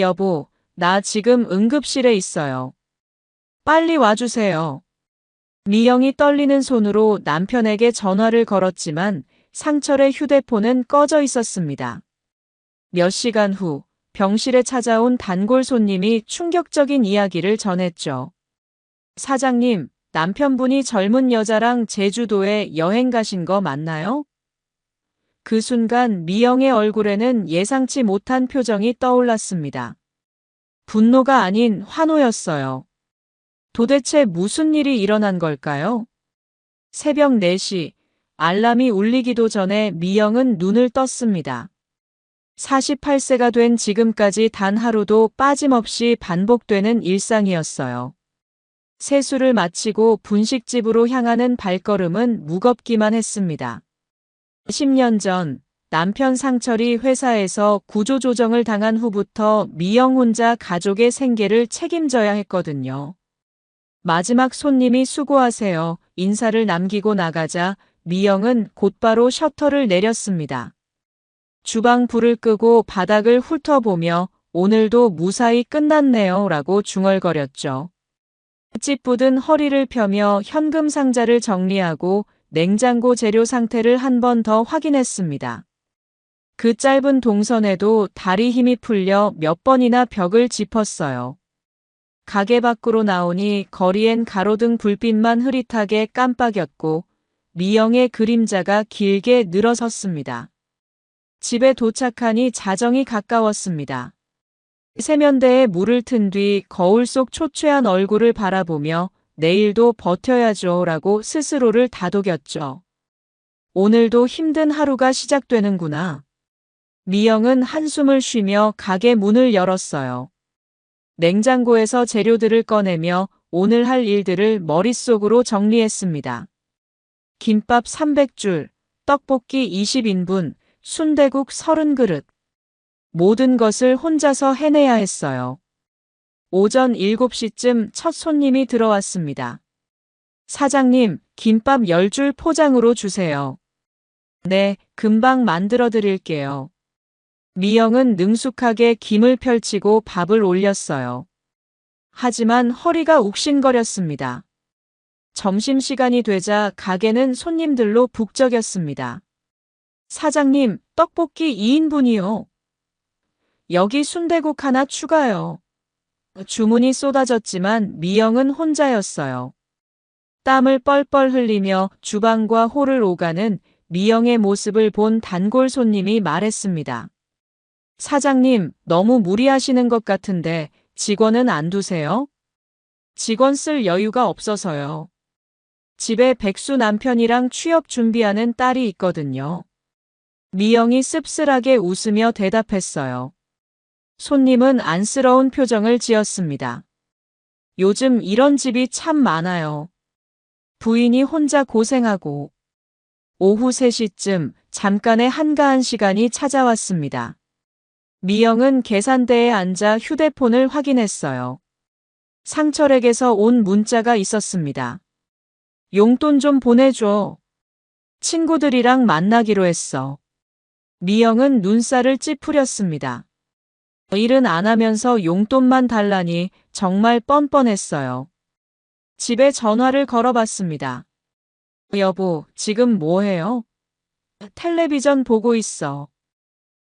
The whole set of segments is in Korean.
여보, 나 지금 응급실에 있어요. 빨리 와주세요. 미영이 떨리는 손으로 남편에게 전화를 걸었지만 상철의 휴대폰은 꺼져 있었습니다. 몇 시간 후 병실에 찾아온 단골 손님이 충격적인 이야기를 전했죠. 사장님, 남편분이 젊은 여자랑 제주도에 여행 가신 거 맞나요? 그 순간 미영의 얼굴에는 예상치 못한 표정이 떠올랐습니다. 분노가 아닌 환호였어요. 도대체 무슨 일이 일어난 걸까요? 새벽 4시, 알람이 울리기도 전에 미영은 눈을 떴습니다. 48세가 된 지금까지 단 하루도 빠짐없이 반복되는 일상이었어요. 세수를 마치고 분식집으로 향하는 발걸음은 무겁기만 했습니다. 10년 전 남편 상철이 회사에서 구조조정을 당한 후부터 미영 혼자 가족의 생계를 책임져야 했거든요. 마지막 손님이 수고하세요 인사를 남기고 나가자 미영은 곧바로 셔터를 내렸습니다. 주방 불을 끄고 바닥을 훑어보며 오늘도 무사히 끝났네요 라고 중얼거렸죠. 찌뿌든 허리를 펴며 현금 상자를 정리하고 냉장고 재료 상태를 한 번 더 확인했습니다. 그 짧은 동선에도 다리 힘이 풀려 몇 번이나 벽을 짚었어요. 가게 밖으로 나오니 거리엔 가로등 불빛만 흐릿하게 깜빡였고 미영의 그림자가 길게 늘어섰습니다. 집에 도착하니 자정이 가까웠습니다. 세면대에 물을 튼 뒤 거울 속 초췌한 얼굴을 바라보며 내일도 버텨야죠 라고 스스로를 다독였죠. 오늘도 힘든 하루가 시작되는구나. 미영은 한숨을 쉬며 가게 문을 열었어요. 냉장고에서 재료들을 꺼내며 오늘 할 일들을 머릿속으로 정리했습니다. 김밥 300줄, 떡볶이 20인분, 순대국 30그릇. 모든 것을 혼자서 해내야 했어요. 오전 7시쯤 첫 손님이 들어왔습니다. 사장님, 김밥 10줄 포장으로 주세요. 네, 금방 만들어 드릴게요. 미영은 능숙하게 김을 펼치고 밥을 올렸어요. 하지만 허리가 욱신거렸습니다. 점심시간이 되자 가게는 손님들로 북적였습니다. 사장님, 떡볶이 2인분이요. 여기 순대국 하나 추가요. 주문이 쏟아졌지만 미영은 혼자였어요. 땀을 뻘뻘 흘리며 주방과 홀을 오가는 미영의 모습을 본 단골 손님이 말했습니다. 사장님, 너무 무리하시는 것 같은데 직원은 안 두세요? 직원 쓸 여유가 없어서요. 집에 백수 남편이랑 취업 준비하는 딸이 있거든요. 미영이 씁쓸하게 웃으며 대답했어요. 손님은 안쓰러운 표정을 지었습니다. 요즘 이런 집이 참 많아요. 부인이 혼자 고생하고. 오후 3시쯤 잠깐의 한가한 시간이 찾아왔습니다. 미영은 계산대에 앉아 휴대폰을 확인했어요. 상철에게서 온 문자가 있었습니다. 용돈 좀 보내줘. 친구들이랑 만나기로 했어. 미영은 눈살을 찌푸렸습니다. 일은 안 하면서 용돈만 달라니 정말 뻔뻔했어요. 집에 전화를 걸어봤습니다. 여보, 지금 뭐 해요? 텔레비전 보고 있어.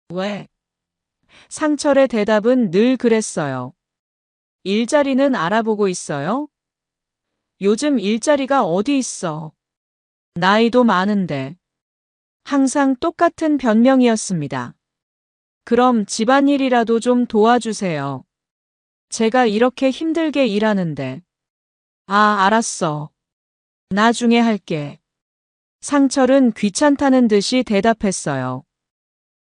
왜? 상철의 대답은 늘 그랬어요. 일자리는 알아보고 있어요? 요즘 일자리가 어디 있어? 나이도 많은데. 항상 똑같은 변명이었습니다. 그럼 집안일이라도 좀 도와주세요. 제가 이렇게 힘들게 일하는데. 아, 알았어. 나중에 할게. 상철은 귀찮다는 듯이 대답했어요.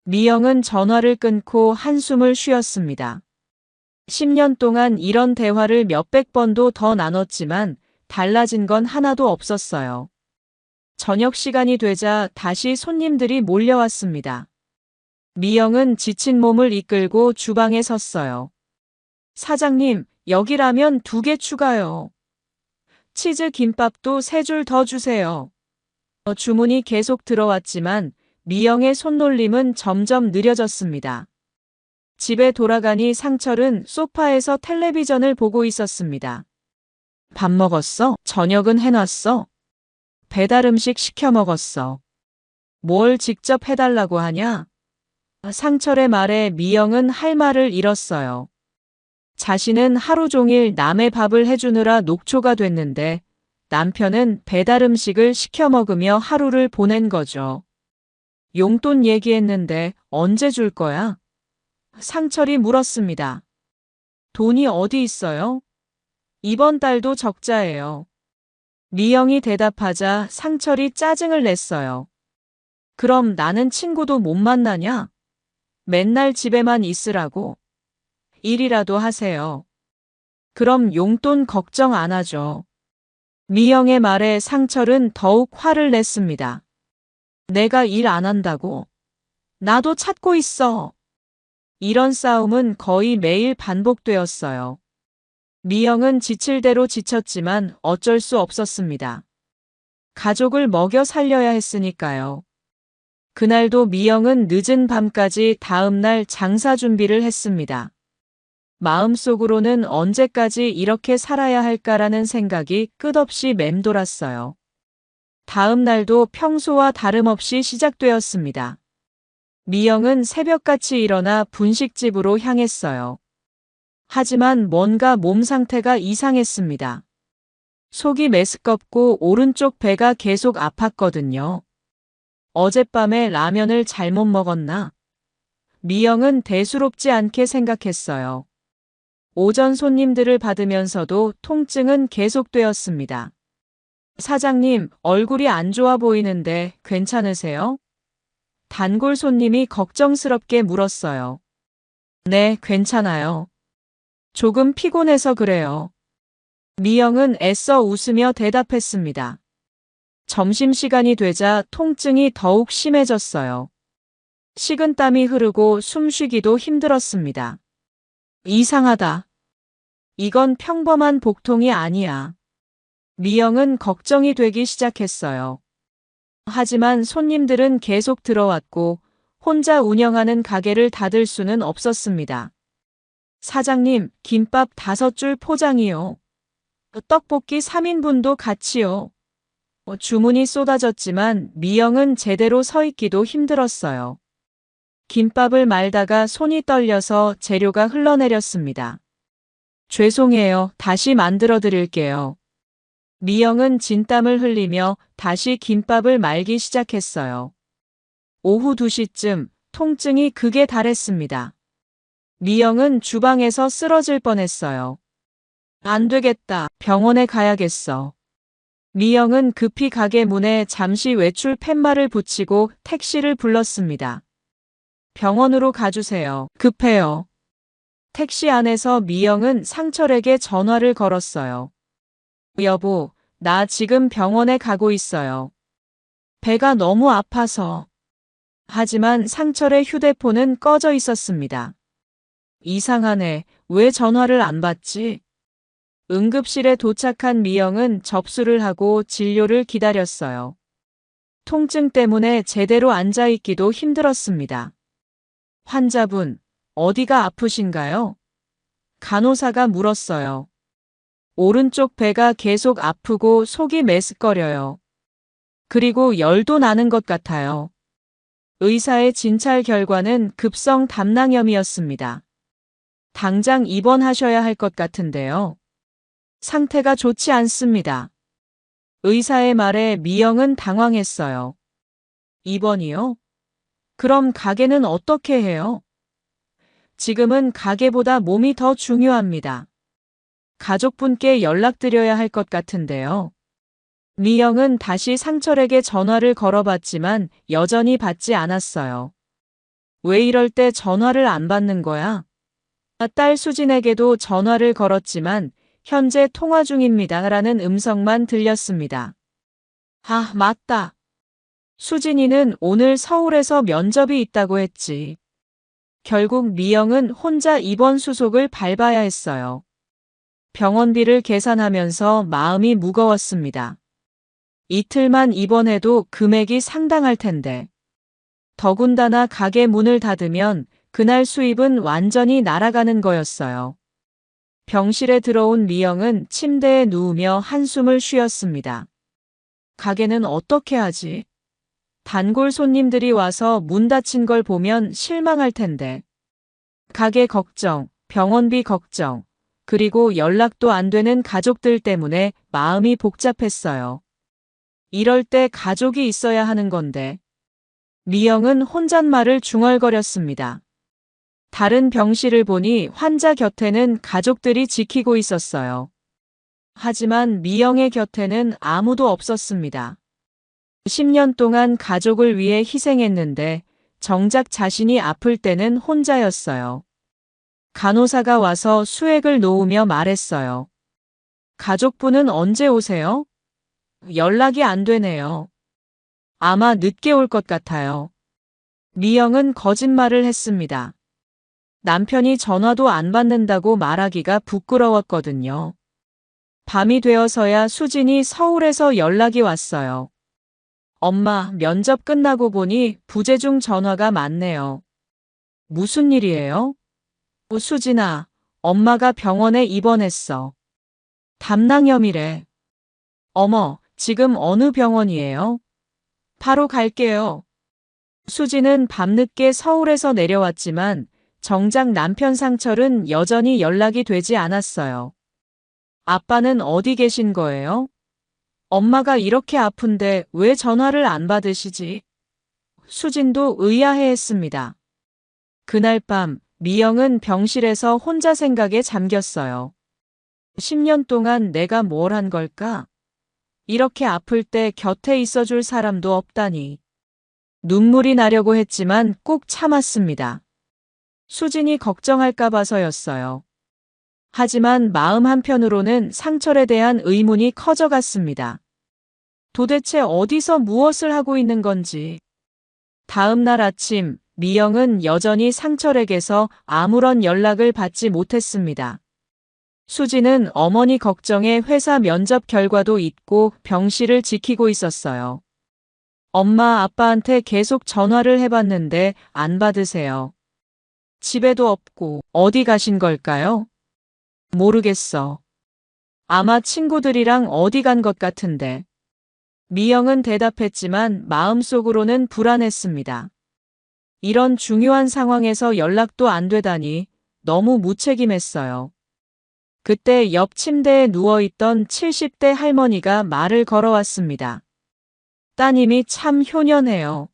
미영은 전화를 끊고 한숨을 쉬었습니다. 10년 동안 이런 대화를 몇백 번도 더 나눴지만 달라진 건 하나도 없었어요. 저녁 시간이 되자 다시 손님들이 몰려왔습니다. 미영은 지친 몸을 이끌고 주방에 섰어요. 사장님, 여기 라면 2개 추가요. 치즈 김밥도 3줄 더 주세요. 주문이 계속 들어왔지만 미영의 손놀림은 점점 느려졌습니다. 집에 돌아가니 상철은 소파에서 텔레비전을 보고 있었습니다. 밥 먹었어? 저녁은 해놨어? 배달 음식 시켜 먹었어. 뭘 직접 해달라고 하냐? 상철의 말에 미영은 할 말을 잃었어요. 자신은 하루 종일 남의 밥을 해주느라 녹초가 됐는데 남편은 배달 음식을 시켜 먹으며 하루를 보낸 거죠. 용돈 얘기했는데 언제 줄 거야? 상철이 물었습니다. 돈이 어디 있어요? 이번 달도 적자예요. 미영이 대답하자 상철이 짜증을 냈어요. 그럼 나는 친구도 못 만나냐? 맨날 집에만 있으라고. 일이라도 하세요. 그럼 용돈 걱정 안 하죠. 미영의 말에 상철은 더욱 화를 냈습니다. 내가 일 안 한다고? 나도 찾고 있어. 이런 싸움은 거의 매일 반복되었어요. 미영은 지칠 대로 지쳤지만 어쩔 수 없었습니다. 가족을 먹여 살려야 했으니까요. 그날도 미영은 늦은 밤까지 다음날 장사 준비를 했습니다. 마음속으로는 언제까지 이렇게 살아야 할까라는 생각이 끝없이 맴돌았어요. 다음 날도 평소와 다름없이 시작되었습니다. 미영은 새벽같이 일어나 분식집으로 향했어요. 하지만 뭔가 몸 상태가 이상했습니다. 속이 메스껍고 오른쪽 배가 계속 아팠거든요. 어젯밤에 라면을 잘못 먹었나? 미영은 대수롭지 않게 생각했어요. 오전 손님들을 받으면서도 통증은 계속되었습니다. 사장님, 얼굴이 안 좋아 보이는데 괜찮으세요? 단골 손님이 걱정스럽게 물었어요. 네, 괜찮아요. 조금 피곤해서 그래요. 미영은 애써 웃으며 대답했습니다. 점심시간이 되자 통증이 더욱 심해졌어요. 식은땀이 흐르고 숨쉬기도 힘들었습니다. 이상하다. 이건 평범한 복통이 아니야. 미영은 걱정이 되기 시작했어요. 하지만 손님들은 계속 들어왔고 혼자 운영하는 가게를 닫을 수는 없었습니다. 사장님, 김밥 5줄 포장이요. 떡볶이 3인분도 같이요. 주문이 쏟아졌지만 미영은 제대로 서 있기도 힘들었어요. 김밥을 말다가 손이 떨려서 재료가 흘러내렸습니다. 죄송해요. 다시 만들어 드릴게요. 미영은 진땀을 흘리며 다시 김밥을 말기 시작했어요. 오후 2시쯤 통증이 극에 달했습니다. 미영은 주방에서 쓰러질 뻔했어요. 안 되겠다. 병원에 가야겠어. 미영은 급히 가게 문에 잠시 외출 팻말을 붙이고 택시를 불렀습니다. 병원으로 가주세요. 급해요. 택시 안에서 미영은 상철에게 전화를 걸었어요. 여보, 나 지금 병원에 가고 있어요. 배가 너무 아파서. 하지만 상철의 휴대폰은 꺼져 있었습니다. 이상하네. 왜 전화를 안 받지? 응급실에 도착한 미영은 접수를 하고 진료를 기다렸어요. 통증 때문에 제대로 앉아있기도 힘들었습니다. 환자분, 어디가 아프신가요? 간호사가 물었어요. 오른쪽 배가 계속 아프고 속이 메스꺼려요. 그리고 열도 나는 것 같아요. 의사의 진찰 결과는 급성 담낭염이었습니다. 당장 입원하셔야 할 것 같은데요. 상태가 좋지 않습니다. 의사의 말에 미영은 당황했어요. 입원이요? 그럼 가게는 어떻게 해요? 지금은 가게보다 몸이 더 중요합니다. 가족분께 연락드려야 할 것 같은데요. 미영은 다시 상철에게 전화를 걸어봤지만 여전히 받지 않았어요. 왜 이럴 때 전화를 안 받는 거야? 딸 수진에게도 전화를 걸었지만 현재 통화 중입니다. 라는 음성만 들렸습니다. 아, 맞다. 수진이는 오늘 서울에서 면접이 있다고 했지. 결국 미영은 혼자 입원 수속을 밟아야 했어요. 병원비를 계산하면서 마음이 무거웠습니다. 이틀만 입원해도 금액이 상당할 텐데. 더군다나 가게 문을 닫으면 그날 수입은 완전히 날아가는 거였어요. 병실에 들어온 미영은 침대에 누우며 한숨을 쉬었습니다. 가게는 어떻게 하지? 단골 손님들이 와서 문 닫힌 걸 보면 실망할 텐데. 가게 걱정, 병원비 걱정, 그리고 연락도 안 되는 가족들 때문에 마음이 복잡했어요. 이럴 때 가족이 있어야 하는 건데. 미영은 혼잣말을 중얼거렸습니다. 다른 병실을 보니 환자 곁에는 가족들이 지키고 있었어요. 하지만 미영의 곁에는 아무도 없었습니다. 10년 동안 가족을 위해 희생했는데 정작 자신이 아플 때는 혼자였어요. 간호사가 와서 수액을 놓으며 말했어요. 가족분은 언제 오세요? 연락이 안 되네요. 아마 늦게 올 것 같아요. 미영은 거짓말을 했습니다. 남편이 전화도 안 받는다고 말하기가 부끄러웠거든요. 밤이 되어서야 수진이 서울에서 연락이 왔어요. 엄마, 면접 끝나고 보니 부재중 전화가 많네요. 무슨 일이에요? 수진아, 엄마가 병원에 입원했어. 담낭염이래. 어머, 지금 어느 병원이에요? 바로 갈게요. 수진은 밤늦게 서울에서 내려왔지만 정작 남편 상철은 여전히 연락이 되지 않았어요. 아빠는 어디 계신 거예요? 엄마가 이렇게 아픈데 왜 전화를 안 받으시지? 수진도 의아해했습니다. 그날 밤 미영은 병실에서 혼자 생각에 잠겼어요. 10년 동안 내가 뭘 한 걸까? 이렇게 아플 때 곁에 있어줄 사람도 없다니. 눈물이 나려고 했지만 꾹 참았습니다. 수진이 걱정할까 봐서였어요. 하지만 마음 한편으로는 상철에 대한 의문이 커져갔습니다. 도대체 어디서 무엇을 하고 있는 건지. 다음 날 아침, 미영은 여전히 상철에게서 아무런 연락을 받지 못했습니다. 수진은 어머니 걱정에 회사 면접 결과도 잊고 병실을 지키고 있었어요. 엄마, 아빠한테 계속 전화를 해봤는데 안 받으세요. 집에도 없고 어디 가신 걸까요? 모르겠어. 아마 친구들이랑 어디 간 것 같은데. 미영은 대답했지만 마음속으로는 불안했습니다. 이런 중요한 상황에서 연락도 안 되다니 너무 무책임했어요. 그때 옆 침대에 누워있던 70대 할머니가 말을 걸어왔습니다. 따님이 참 효녀네요.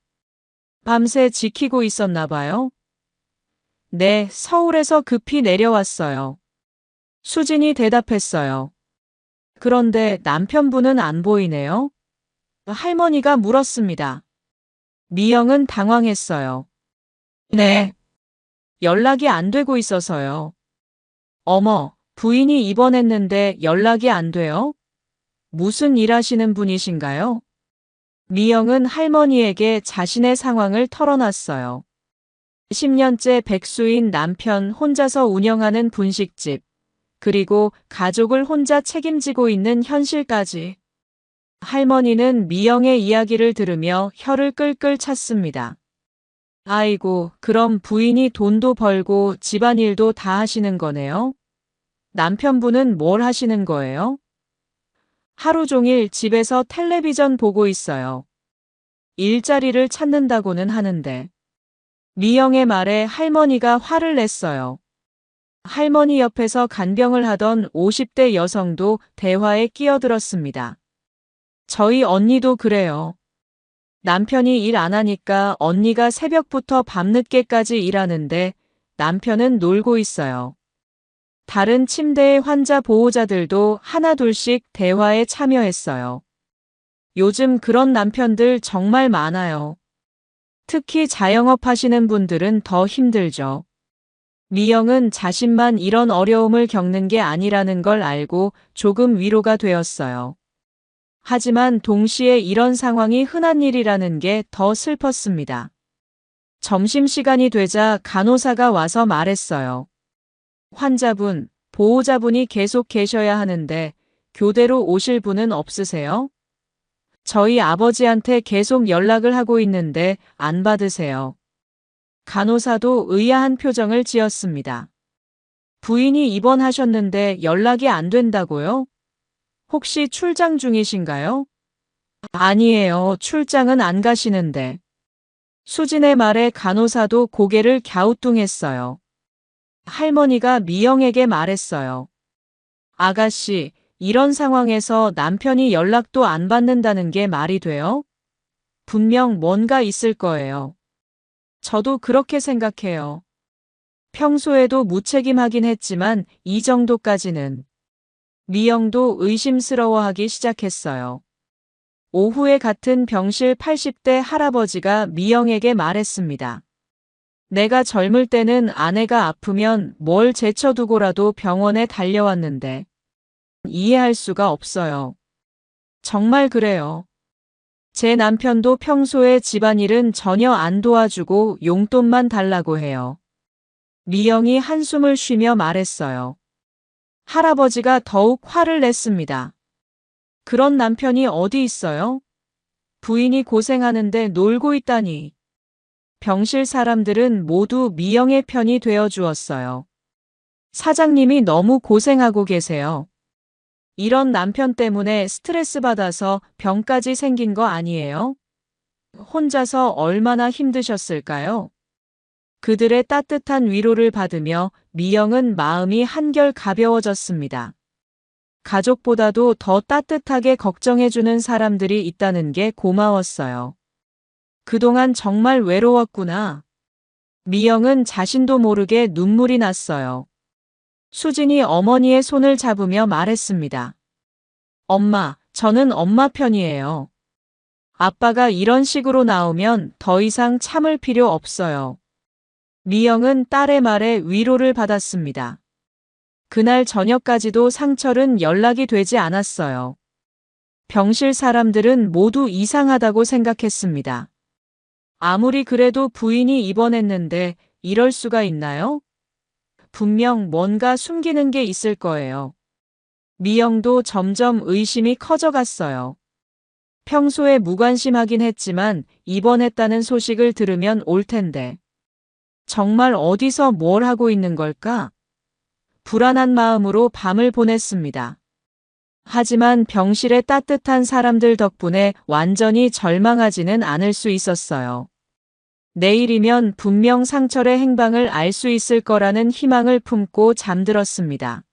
밤새 지키고 있었나 봐요? 네, 서울에서 급히 내려왔어요. 수진이 대답했어요. 그런데 남편분은 안 보이네요? 할머니가 물었습니다. 미영은 당황했어요. 네. 연락이 안 되고 있어서요. 어머, 부인이 입원했는데 연락이 안 돼요? 무슨 일 하시는 분이신가요? 미영은 할머니에게 자신의 상황을 털어놨어요. 10년째 백수인 남편 혼자서 운영하는 분식집, 그리고 가족을 혼자 책임지고 있는 현실까지. 할머니는 미영의 이야기를 들으며 혀를 끌끌 찼습니다. 아이고, 그럼 부인이 돈도 벌고 집안일도 다 하시는 거네요? 남편분은 뭘 하시는 거예요? 하루 종일 집에서 텔레비전 보고 있어요. 일자리를 찾는다고는 하는데. 미영의 말에 할머니가 화를 냈어요. 할머니 옆에서 간병을 하던 50대 여성도 대화에 끼어들었습니다. 저희 언니도 그래요. 남편이 일 안 하니까 언니가 새벽부터 밤늦게까지 일하는데 남편은 놀고 있어요. 다른 침대의 환자 보호자들도 하나둘씩 대화에 참여했어요. 요즘 그런 남편들 정말 많아요. 특히 자영업 하시는 분들은 더 힘들죠. 미영은 자신만 이런 어려움을 겪는 게 아니라는 걸 알고 조금 위로가 되었어요. 하지만 동시에 이런 상황이 흔한 일이라는 게 더 슬펐습니다. 점심시간이 되자 간호사가 와서 말했어요. 환자분, 보호자분이 계속 계셔야 하는데 교대로 오실 분은 없으세요? 저희 아버지한테 계속 연락을 하고 있는데 안 받으세요. 간호사도 의아한 표정을 지었습니다. 부인이 입원하셨는데 연락이 안 된다고요? 혹시 출장 중이신가요? 아니에요. 출장은 안 가시는데. 수진의 말에 간호사도 고개를 갸우뚱했어요. 할머니가 미영에게 말했어요. 아가씨, 이런 상황에서 남편이 연락도 안 받는다는 게 말이 돼요? 분명 뭔가 있을 거예요. 저도 그렇게 생각해요. 평소에도 무책임하긴 했지만 이 정도까지는. 미영도 의심스러워하기 시작했어요. 오후에 같은 병실 80대 할아버지가 미영에게 말했습니다. 내가 젊을 때는 아내가 아프면 뭘 제쳐두고라도 병원에 달려왔는데 이해할 수가 없어요. 정말 그래요. 제 남편도 평소에 집안일은 전혀 안 도와주고 용돈만 달라고 해요. 미영이 한숨을 쉬며 말했어요. 할아버지가 더욱 화를 냈습니다. 그런 남편이 어디 있어요? 부인이 고생하는데 놀고 있다니. 병실 사람들은 모두 미영의 편이 되어 주었어요. 사장님이 너무 고생하고 계세요. 이런 남편 때문에 스트레스 받아서 병까지 생긴 거 아니에요? 혼자서 얼마나 힘드셨을까요? 그들의 따뜻한 위로를 받으며 미영은 마음이 한결 가벼워졌습니다. 가족보다도 더 따뜻하게 걱정해주는 사람들이 있다는 게 고마웠어요. 그동안 정말 외로웠구나. 미영은 자신도 모르게 눈물이 났어요. 수진이 어머니의 손을 잡으며 말했습니다. 엄마, 저는 엄마 편이에요. 아빠가 이런 식으로 나오면 더 이상 참을 필요 없어요. 미영은 딸의 말에 위로를 받았습니다. 그날 저녁까지도 상철은 연락이 되지 않았어요. 병실 사람들은 모두 이상하다고 생각했습니다. 아무리 그래도 부인이 입원했는데 이럴 수가 있나요? 분명 뭔가 숨기는 게 있을 거예요. 미영도 점점 의심이 커져갔어요. 평소에 무관심하긴 했지만 입원했다는 소식을 들으면 올 텐데. 정말 어디서 뭘 하고 있는 걸까? 불안한 마음으로 밤을 보냈습니다. 하지만 병실의 따뜻한 사람들 덕분에 완전히 절망하지는 않을 수 있었어요. 내일이면 분명 상철의 행방을 알 수 있을 거라는 희망을 품고 잠들었습니다.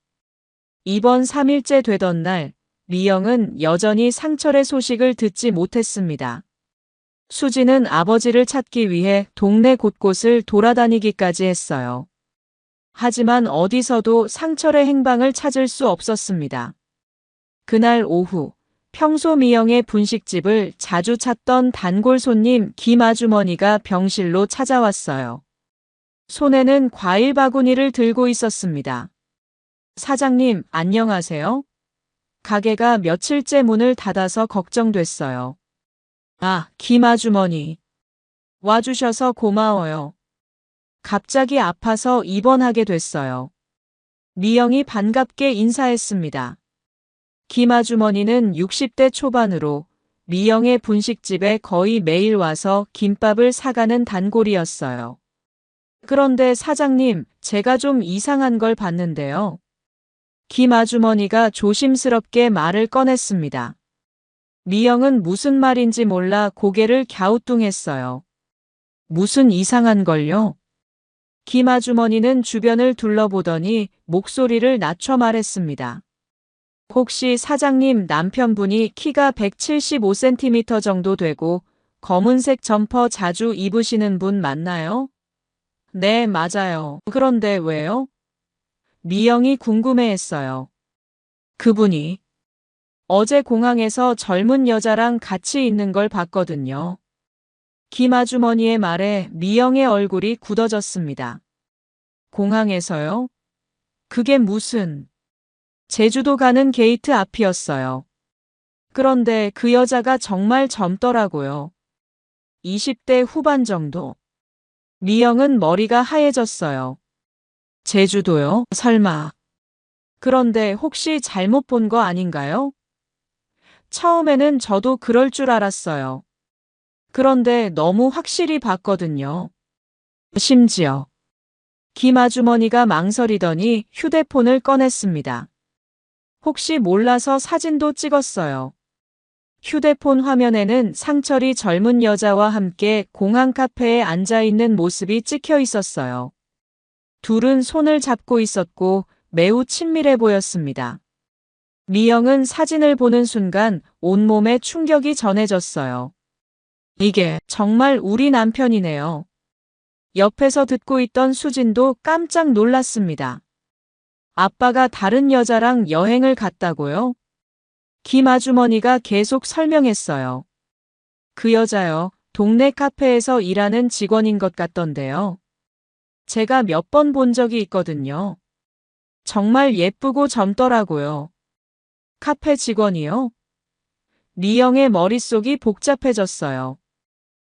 입원 3일째 되던 날, 미영은 여전히 상철의 소식을 듣지 못했습니다. 수지는 아버지를 찾기 위해 동네 곳곳을 돌아다니기까지 했어요. 하지만 어디서도 상철의 행방을 찾을 수 없었습니다. 그날 오후, 평소 미영의 분식집을 자주 찾던 단골 손님 김 아주머니가 병실로 찾아왔어요. 손에는 과일 바구니를 들고 있었습니다. 사장님, 안녕하세요. 가게가 며칠째 문을 닫아서 걱정됐어요. 아, 김 아주머니. 와주셔서 고마워요. 갑자기 아파서 입원하게 됐어요. 미영이 반갑게 인사했습니다. 김 아주머니는 60대 초반으로 미영의 분식집에 거의 매일 와서 김밥을 사가는 단골이었어요. 그런데 사장님, 제가 좀 이상한 걸 봤는데요. 김 아주머니가 조심스럽게 말을 꺼냈습니다. 미영은 무슨 말인지 몰라 고개를 갸우뚱했어요. 무슨 이상한 걸요? 김 아주머니는 주변을 둘러보더니 목소리를 낮춰 말했습니다. 혹시 사장님 남편분이 키가 175cm 정도 되고 검은색 점퍼 자주 입으시는 분 맞나요? 네, 맞아요. 그런데 왜요? 미영이 궁금해했어요. 그분이 어제 공항에서 젊은 여자랑 같이 있는 걸 봤거든요. 김 아주머니의 말에 미영의 얼굴이 굳어졌습니다. 공항에서요? 그게 무슨... 제주도 가는 게이트 앞이었어요. 그런데 그 여자가 정말 젊더라고요. 20대 후반 정도. 미영은 머리가 하얘졌어요. 제주도요? 설마. 그런데 혹시 잘못 본 거 아닌가요? 처음에는 저도 그럴 줄 알았어요. 그런데 너무 확실히 봤거든요. 심지어 김 아주머니가 망설이더니 휴대폰을 꺼냈습니다. 혹시 몰라서 사진도 찍었어요. 휴대폰 화면에는 상철이 젊은 여자와 함께 공항 카페에 앉아 있는 모습이 찍혀 있었어요. 둘은 손을 잡고 있었고 매우 친밀해 보였습니다. 미영은 사진을 보는 순간 온몸에 충격이 전해졌어요. 이게 정말 우리 남편이네요. 옆에서 듣고 있던 수진도 깜짝 놀랐습니다. 아빠가 다른 여자랑 여행을 갔다고요? 김 아주머니가 계속 설명했어요. 그 여자요, 동네 카페에서 일하는 직원인 것 같던데요. 제가 몇 번 본 적이 있거든요. 정말 예쁘고 젊더라고요. 카페 직원이요? 미영의 머릿속이 복잡해졌어요.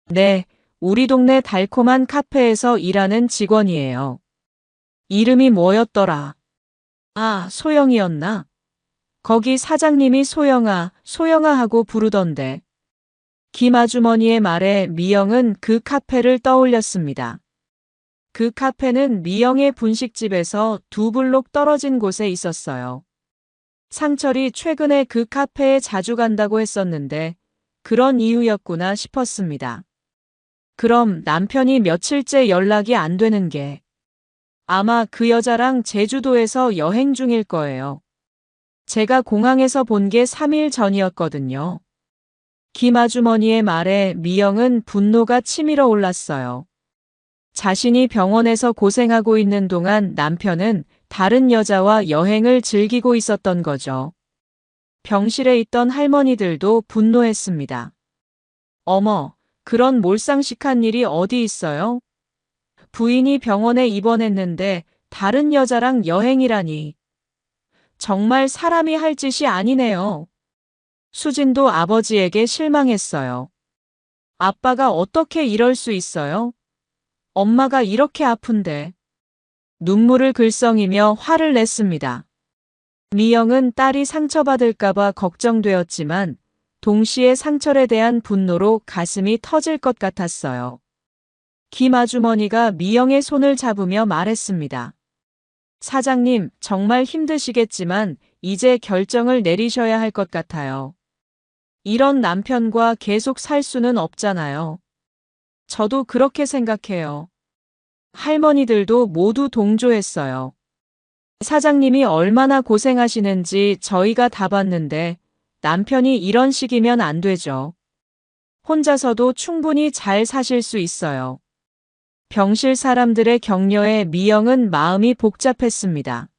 네, 우리 동네 달콤한 카페에서 일하는 직원이에요. 이름이 뭐였더라? 아, 소영이었나? 거기 사장님이 소영아, 소영아 하고 부르던데. 김 아주머니의 말에 미영은 그 카페를 떠올렸습니다. 그 카페는 미영의 분식집에서 2블록 떨어진 곳에 있었어요. 상철이 최근에 그 카페에 자주 간다고 했었는데 그런 이유였구나 싶었습니다. 그럼 남편이 며칠째 연락이 안 되는 게 아마 그 여자랑 제주도에서 여행 중일 거예요. 제가 공항에서 본 게 3일 전이었거든요. 김 아주머니의 말에 미영은 분노가 치밀어 올랐어요. 자신이 병원에서 고생하고 있는 동안 남편은 다른 여자와 여행을 즐기고 있었던 거죠. 병실에 있던 할머니들도 분노했습니다. 어머, 그런 몰상식한 일이 어디 있어요? 부인이 병원에 입원했는데 다른 여자랑 여행이라니. 정말 사람이 할 짓이 아니네요. 수진도 아버지에게 실망했어요. 아빠가 어떻게 이럴 수 있어요? 엄마가 이렇게 아픈데. 눈물을 글썽이며 화를 냈습니다. 미영은 딸이 상처받을까봐 걱정되었지만 동시에 상철에 대한 분노로 가슴이 터질 것 같았어요. 김 아주머니가 미영의 손을 잡으며 말했습니다. 사장님, 정말 힘드시겠지만 이제 결정을 내리셔야 할 것 같아요. 이런 남편과 계속 살 수는 없잖아요. 저도 그렇게 생각해요. 할머니들도 모두 동조했어요. 사장님이 얼마나 고생하시는지 저희가 다 봤는데 남편이 이런 식이면 안 되죠. 혼자서도 충분히 잘 사실 수 있어요. 병실 사람들의 격려에 미영은 마음이 복잡했습니다.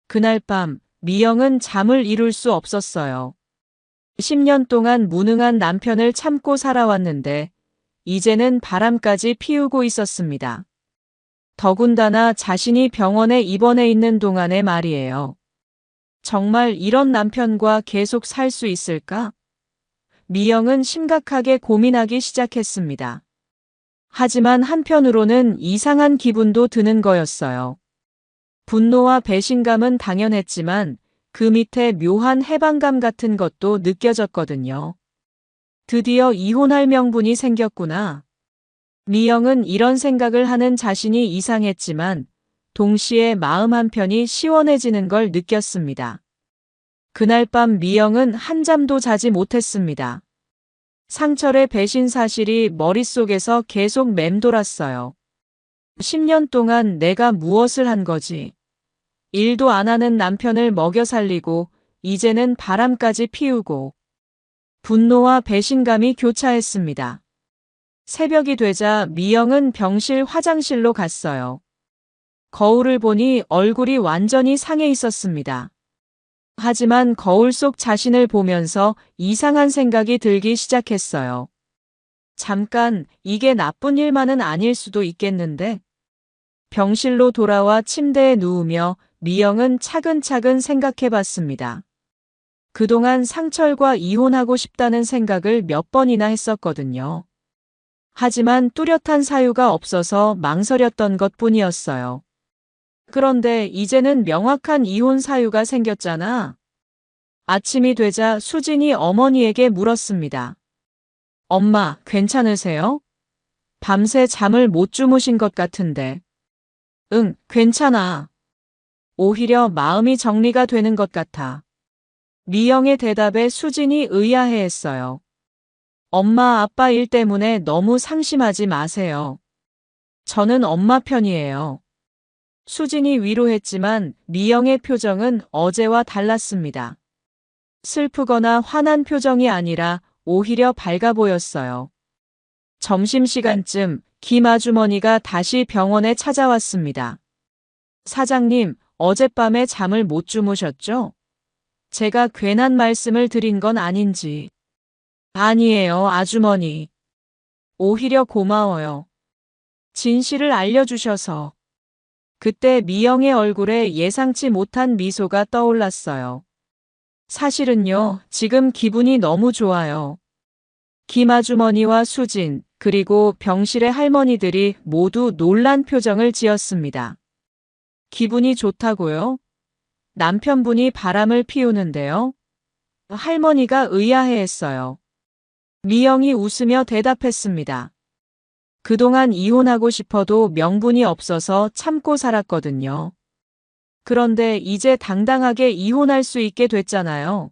그날 밤 미영은 잠을 이룰 수 없었어요. 10년 동안 무능한 남편을 참고 살아왔는데 이제는 바람까지 피우고 있었습니다. 더군다나 자신이 병원에 입원해 있는 동안의 말이에요. 정말 이런 남편과 계속 살 수 있을까? 미영은 심각하게 고민하기 시작했습니다. 하지만 한편으로는 이상한 기분도 드는 거였어요. 분노와 배신감은 당연했지만 그 밑에 묘한 해방감 같은 것도 느껴졌거든요. 드디어 이혼할 명분이 생겼구나. 미영은 이런 생각을 하는 자신이 이상했지만 동시에 마음 한편이 시원해지는 걸 느꼈습니다. 그날 밤 미영은 한잠도 자지 못했습니다. 상철의 배신 사실이 머릿속에서 계속 맴돌았어요. 10년 동안 내가 무엇을 한 거지? 일도 안 하는 남편을 먹여 살리고 이제는 바람까지 피우고 분노와 배신감이 교차했습니다. 새벽이 되자 미영은 병실 화장실로 갔어요. 거울을 보니 얼굴이 완전히 상해 있었습니다. 하지만 거울 속 자신을 보면서 이상한 생각이 들기 시작했어요. 잠깐, 이게 나쁜 일만은 아닐 수도 있겠는데? 병실로 돌아와 침대에 누우며 미영은 차근차근 생각해 봤습니다. 그동안 상철과 이혼하고 싶다는 생각을 몇 번이나 했었거든요. 하지만 뚜렷한 사유가 없어서 망설였던 것뿐이었어요. 그런데 이제는 명확한 이혼 사유가 생겼잖아. 아침이 되자 수진이 어머니에게 물었습니다. 엄마, 괜찮으세요? 밤새 잠을 못 주무신 것 같은데. 응, 괜찮아. 오히려 마음이 정리가 되는 것 같아. 미영의 대답에 수진이 의아해했어요. 엄마 아빠 일 때문에 너무 상심하지 마세요. 저는 엄마 편이에요. 수진이 위로했지만 미영의 표정은 어제와 달랐습니다. 슬프거나 화난 표정이 아니라 오히려 밝아 보였어요. 점심시간쯤 김 아주머니가 다시 병원에 찾아왔습니다. 사장님, 어젯밤에 잠을 못 주무셨죠? 제가 괜한 말씀을 드린 건 아닌지. 아니에요, 아주머니. 오히려 고마워요. 진실을 알려주셔서. 그때 미영의 얼굴에 예상치 못한 미소가 떠올랐어요. 사실은요, 지금 기분이 너무 좋아요. 김 아주머니와 수진, 그리고 병실의 할머니들이 모두 놀란 표정을 지었습니다. 기분이 좋다고요? 남편분이 바람을 피우는데요? 할머니가 의아해했어요. 미영이 웃으며 대답했습니다. 그동안 이혼하고 싶어도 명분이 없어서 참고 살았거든요. 그런데 이제 당당하게 이혼할 수 있게 됐잖아요.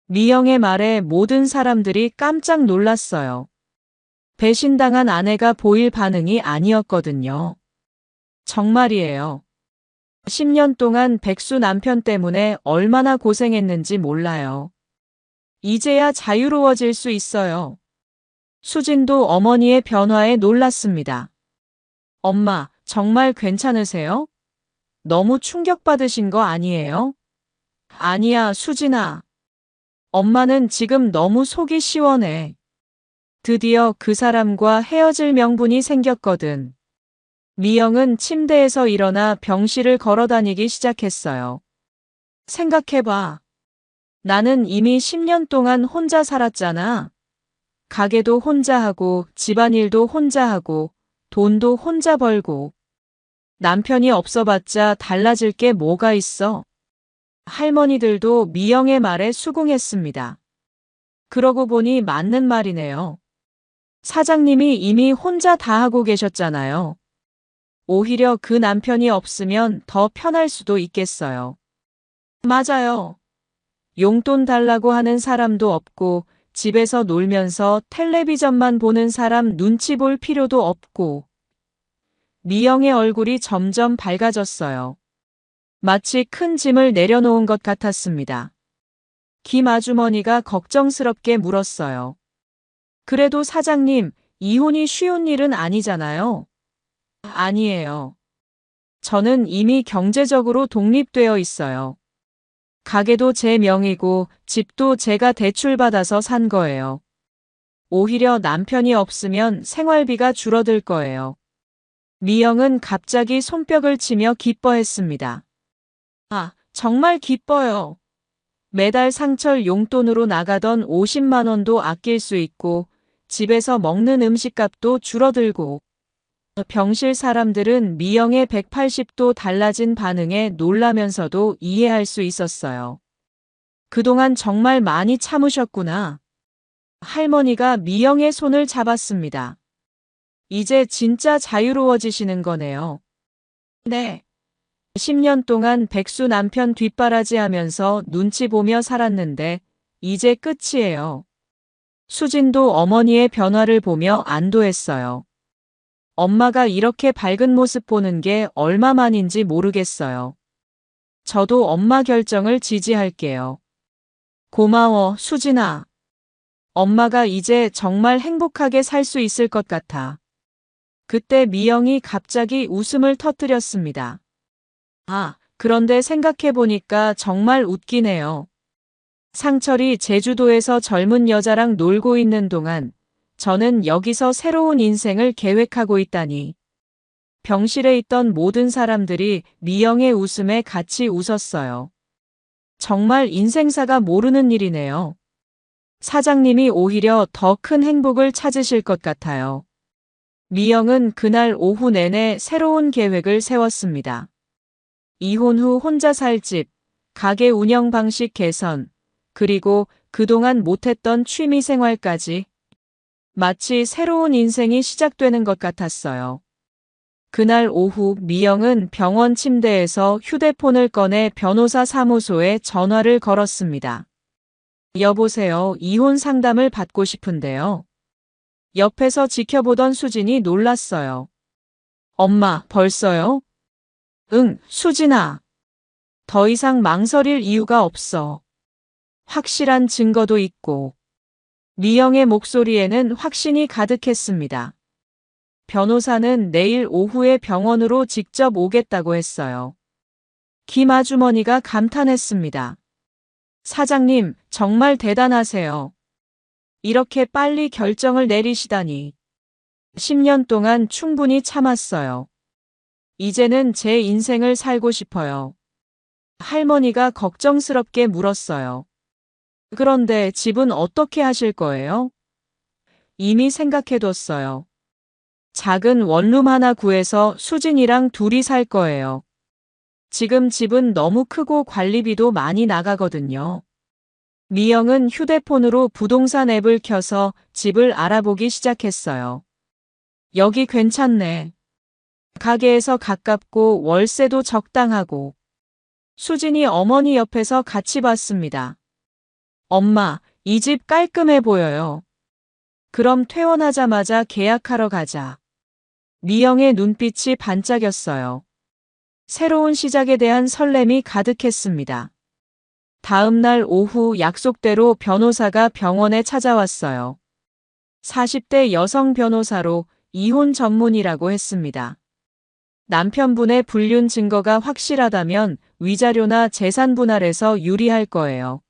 미영의 말에 모든 사람들이 깜짝 놀랐어요. 배신당한 아내가 보일 반응이 아니었거든요. 정말이에요. 10년 동안 백수 남편 때문에 얼마나 고생했는지 몰라요. 이제야 자유로워질 수 있어요. 수진도 어머니의 변화에 놀랐습니다. 엄마, 정말 괜찮으세요? 너무 충격받으신 거 아니에요? 아니야, 수진아. 엄마는 지금 너무 속이 시원해. 드디어 그 사람과 헤어질 명분이 생겼거든. 미영은 침대에서 일어나 병실을 걸어다니기 시작했어요. 생각해봐. 나는 이미 10년 동안 혼자 살았잖아. 가게도 혼자 하고, 집안일도 혼자 하고, 돈도 혼자 벌고. 남편이 없어봤자 달라질 게 뭐가 있어? 할머니들도 미영의 말에 수긍했습니다. 그러고 보니 맞는 말이네요. 사장님이 이미 혼자 다 하고 계셨잖아요. 오히려 그 남편이 없으면 더 편할 수도 있겠어요. 맞아요. 용돈 달라고 하는 사람도 없고, 집에서 놀면서 텔레비전만 보는 사람 눈치 볼 필요도 없고. 미영의 얼굴이 점점 밝아졌어요. 마치 큰 짐을 내려놓은 것 같았습니다. 김 아주머니가 걱정스럽게 물었어요. 그래도 사장님, 이혼이 쉬운 일은 아니잖아요. 아니에요. 저는 이미 경제적으로 독립되어 있어요. 가게도 제 명의고 집도 제가 대출받아서 산 거예요. 오히려 남편이 없으면 생활비가 줄어들 거예요. 미영은 갑자기 손뼉을 치며 기뻐했습니다. 아, 정말 기뻐요. 매달 상철 용돈으로 나가던 50만 원도 아낄 수 있고 집에서 먹는 음식값도 줄어들고. 병실 사람들은 미영의 180도 달라진 반응에 놀라면서도 이해할 수 있었어요. 그동안 정말 많이 참으셨구나. 할머니가 미영의 손을 잡았습니다. 이제 진짜 자유로워지시는 거네요. 네. 10년 동안 백수 남편 뒷바라지 하면서 눈치 보며 살았는데 이제 끝이에요. 수진도 어머니의 변화를 보며 안도했어요. 엄마가 이렇게 밝은 모습 보는 게 얼마만인지 모르겠어요. 저도 엄마 결정을 지지할게요. 고마워, 수진아. 엄마가 이제 정말 행복하게 살 수 있을 것 같아. 그때 미영이 갑자기 웃음을 터뜨렸습니다. 아, 그런데 생각해보니까 정말 웃기네요. 상철이 제주도에서 젊은 여자랑 놀고 있는 동안 저는 여기서 새로운 인생을 계획하고 있다니. 병실에 있던 모든 사람들이 미영의 웃음에 같이 웃었어요. 정말 인생사가 모르는 일이네요. 사장님이 오히려 더 큰 행복을 찾으실 것 같아요. 미영은 그날 오후 내내 새로운 계획을 세웠습니다. 이혼 후 혼자 살 집, 가게 운영 방식 개선, 그리고 그동안 못했던 취미 생활까지. 마치 새로운 인생이 시작되는 것 같았어요. 그날 오후 미영은 병원 침대에서 휴대폰을 꺼내 변호사 사무소에 전화를 걸었습니다. 여보세요. 이혼 상담을 받고 싶은데요. 옆에서 지켜보던 수진이 놀랐어요. 엄마, 벌써요? 응, 수진아. 더 이상 망설일 이유가 없어. 확실한 증거도 있고. 미영의 목소리에는 확신이 가득했습니다. 변호사는 내일 오후에 병원으로 직접 오겠다고 했어요. 김 아주머니가 감탄했습니다. 사장님, 정말 대단하세요. 이렇게 빨리 결정을 내리시다니. 10년 동안 충분히 참았어요. 이제는 제 인생을 살고 싶어요. 할머니가 걱정스럽게 물었어요. 그런데 집은 어떻게 하실 거예요? 이미 생각해뒀어요. 작은 원룸 하나 구해서 수진이랑 둘이 살 거예요. 지금 집은 너무 크고 관리비도 많이 나가거든요. 미영은 휴대폰으로 부동산 앱을 켜서 집을 알아보기 시작했어요. 여기 괜찮네. 가게에서 가깝고 월세도 적당하고. 수진이 어머니 옆에서 같이 봤습니다. 엄마, 이 집 깔끔해 보여요. 그럼 퇴원하자마자 계약하러 가자. 미영의 눈빛이 반짝였어요. 새로운 시작에 대한 설렘이 가득했습니다. 다음 날 오후 약속대로 변호사가 병원에 찾아왔어요. 40대 여성 변호사로 이혼 전문이라고 했습니다. 남편분의 불륜 증거가 확실하다면 위자료나 재산 분할에서 유리할 거예요.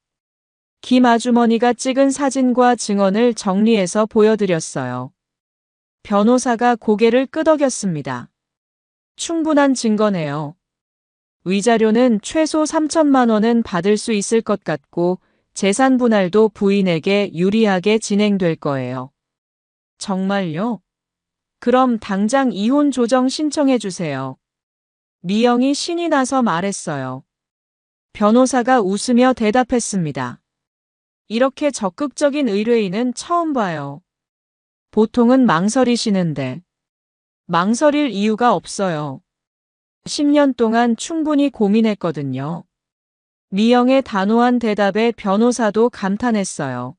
김 아주머니가 찍은 사진과 증언을 정리해서 보여드렸어요. 변호사가 고개를 끄덕였습니다. 충분한 증거네요. 위자료는 최소 3천만 원은 받을 수 있을 것 같고 재산 분할도 부인에게 유리하게 진행될 거예요. 정말요? 그럼 당장 이혼 조정 신청해 주세요. 미영이 신이 나서 말했어요. 변호사가 웃으며 대답했습니다. 이렇게 적극적인 의뢰인은 처음 봐요. 보통은 망설이시는데. 망설일 이유가 없어요. 10년 동안 충분히 고민했거든요. 미영의 단호한 대답에 변호사도 감탄했어요.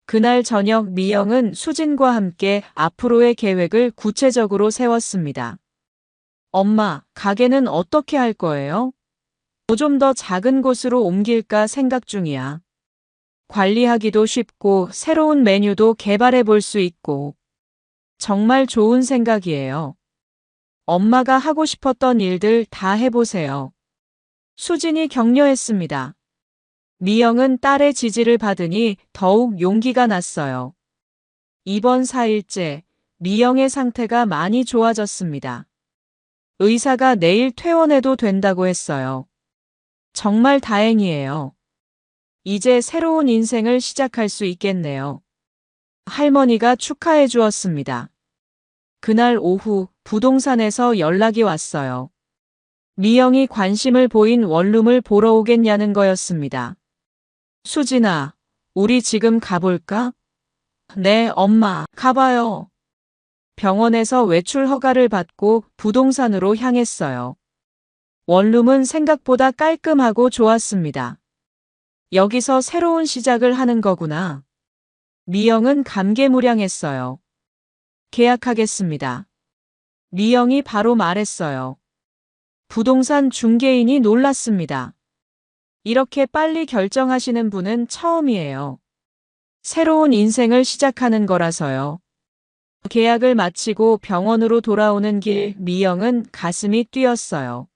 그날 저녁 미영은 수진과 함께 앞으로의 계획을 구체적으로 세웠습니다. 엄마, 가게는 어떻게 할 거예요? 좀 더 작은 곳으로 옮길까 생각 중이야. 관리하기도 쉽고 새로운 메뉴도 개발해 볼 수 있고. 정말 좋은 생각이에요. 엄마가 하고 싶었던 일들 다 해보세요. 수진이 격려했습니다. 미영은 딸의 지지를 받으니 더욱 용기가 났어요. 이번 4일째, 미영의 상태가 많이 좋아졌습니다. 의사가 내일 퇴원해도 된다고 했어요. 정말 다행이에요. 이제 새로운 인생을 시작할 수 있겠네요. 할머니가 축하해 주었습니다. 그날 오후 부동산에서 연락이 왔어요. 미영이 관심을 보인 원룸을 보러 오겠냐는 거였습니다. 수진아, 우리 지금 가볼까? 네, 엄마, 가봐요. 병원에서 외출 허가를 받고 부동산으로 향했어요. 원룸은 생각보다 깔끔하고 좋았습니다. 여기서 새로운 시작을 하는 거구나. 미영은 감개무량했어요. 계약하겠습니다. 미영이 바로 말했어요. 부동산 중개인이 놀랐습니다. 이렇게 빨리 결정하시는 분은 처음이에요. 새로운 인생을 시작하는 거라서요. 계약을 마치고 병원으로 돌아오는 길 미영은 가슴이 뛰었어요.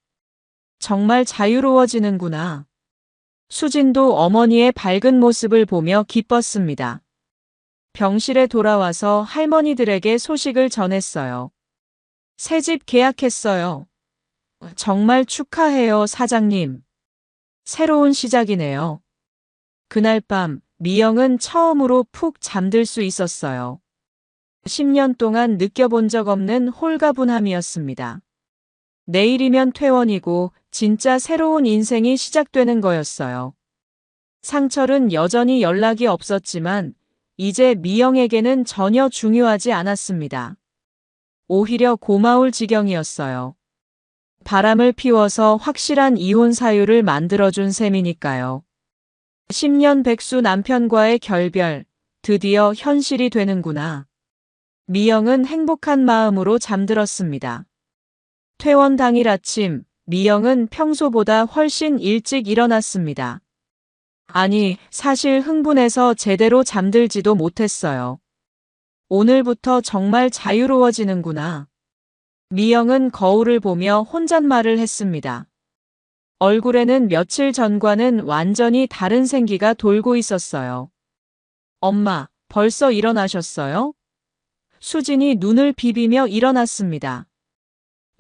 정말 자유로워지는구나. 수진도 어머니의 밝은 모습을 보며 기뻤습니다. 병실에 돌아와서 할머니들에게 소식을 전했어요. 새집 계약했어요. 정말 축하해요, 사장님. 새로운 시작이네요. 그날 밤 미영은 처음으로 푹 잠들 수 있었어요. 10년 동안 느껴본 적 없는 홀가분함이었습니다. 내일이면 퇴원이고 진짜 새로운 인생이 시작되는 거였어요. 상철은 여전히 연락이 없었지만 이제 미영에게는 전혀 중요하지 않았습니다. 오히려 고마울 지경이었어요. 바람을 피워서 확실한 이혼 사유를 만들어준 셈이니까요. 10년 백수 남편과의 결별, 드디어 현실이 되는구나. 미영은 행복한 마음으로 잠들었습니다. 퇴원 당일 아침, 미영은 평소보다 훨씬 일찍 일어났습니다. 아니, 사실 흥분해서 제대로 잠들지도 못했어요. 오늘부터 정말 자유로워지는구나. 미영은 거울을 보며 혼잣말을 했습니다. 얼굴에는 며칠 전과는 완전히 다른 생기가 돌고 있었어요. 엄마, 벌써 일어나셨어요? 수진이 눈을 비비며 일어났습니다.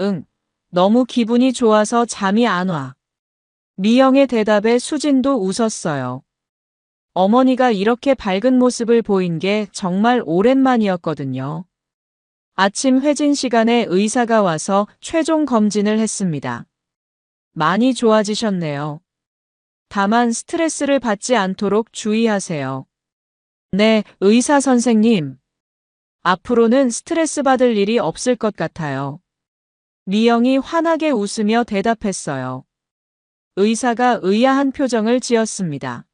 응, 너무 기분이 좋아서 잠이 안 와. 미영의 대답에 수진도 웃었어요. 어머니가 이렇게 밝은 모습을 보인 게 정말 오랜만이었거든요. 아침 회진 시간에 의사가 와서 최종 검진을 했습니다. 많이 좋아지셨네요. 다만 스트레스를 받지 않도록 주의하세요. 네, 의사 선생님. 앞으로는 스트레스 받을 일이 없을 것 같아요. 미영이 환하게 웃으며 대답했어요. 의사가 의아한 표정을 지었습니다.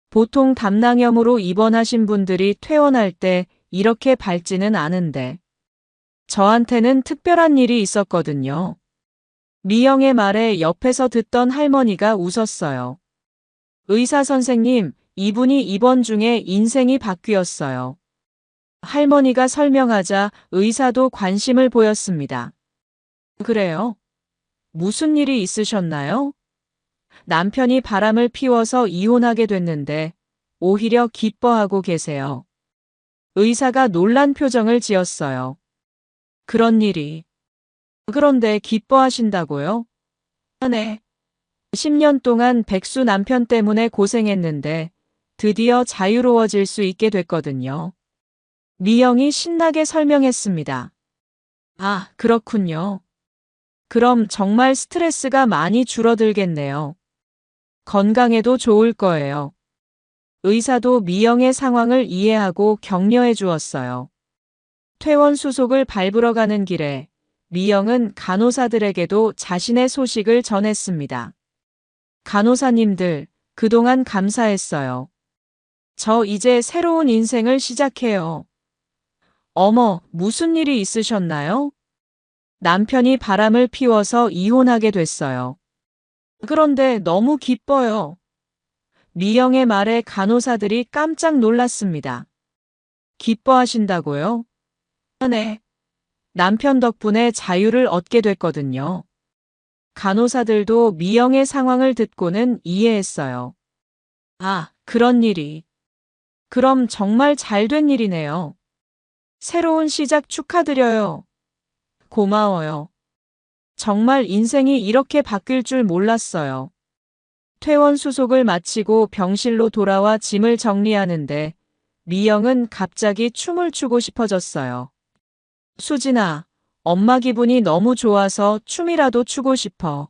보통 담낭염으로 입원하신 분들이 퇴원할 때 이렇게 밝지는 않은데. 저한테는 특별한 일이 있었거든요. 미영의 말에 옆에서 듣던 할머니가 웃었어요. 의사 선생님, 이분이 입원 중에 인생이 바뀌었어요. 할머니가 설명하자 의사도 관심을 보였습니다. 그래요? 무슨 일이 있으셨나요? 남편이 바람을 피워서 이혼하게 됐는데 오히려 기뻐하고 계세요. 의사가 놀란 표정을 지었어요. 그런 일이. 그런데 기뻐하신다고요? 네. 10년 동안 백수 남편 때문에 고생했는데 드디어 자유로워질 수 있게 됐거든요. 미영이 신나게 설명했습니다. 아, 그렇군요. 그럼 정말 스트레스가 많이 줄어들겠네요. 건강에도 좋을 거예요. 의사도 미영의 상황을 이해하고 격려해 주었어요. 퇴원 수속을 밟으러 가는 길에 미영은 간호사들에게도 자신의 소식을 전했습니다. 간호사님들, 그동안 감사했어요. 저 이제 새로운 인생을 시작해요. 어머, 무슨 일이 있으셨나요? 남편이 바람을 피워서 이혼하게 됐어요. 그런데 너무 기뻐요. 미영의 말에 간호사들이 깜짝 놀랐습니다. 기뻐하신다고요? 네. 남편 덕분에 자유를 얻게 됐거든요. 간호사들도 미영의 상황을 듣고는 이해했어요. 아, 그런 일이. 그럼 정말 잘된 일이네요. 새로운 시작 축하드려요. 고마워요. 정말 인생이 이렇게 바뀔 줄 몰랐어요. 퇴원 수속을 마치고 병실로 돌아와 짐을 정리하는데 미영은 갑자기 춤을 추고 싶어졌어요. 수진아, 엄마 기분이 너무 좋아서 춤이라도 추고 싶어.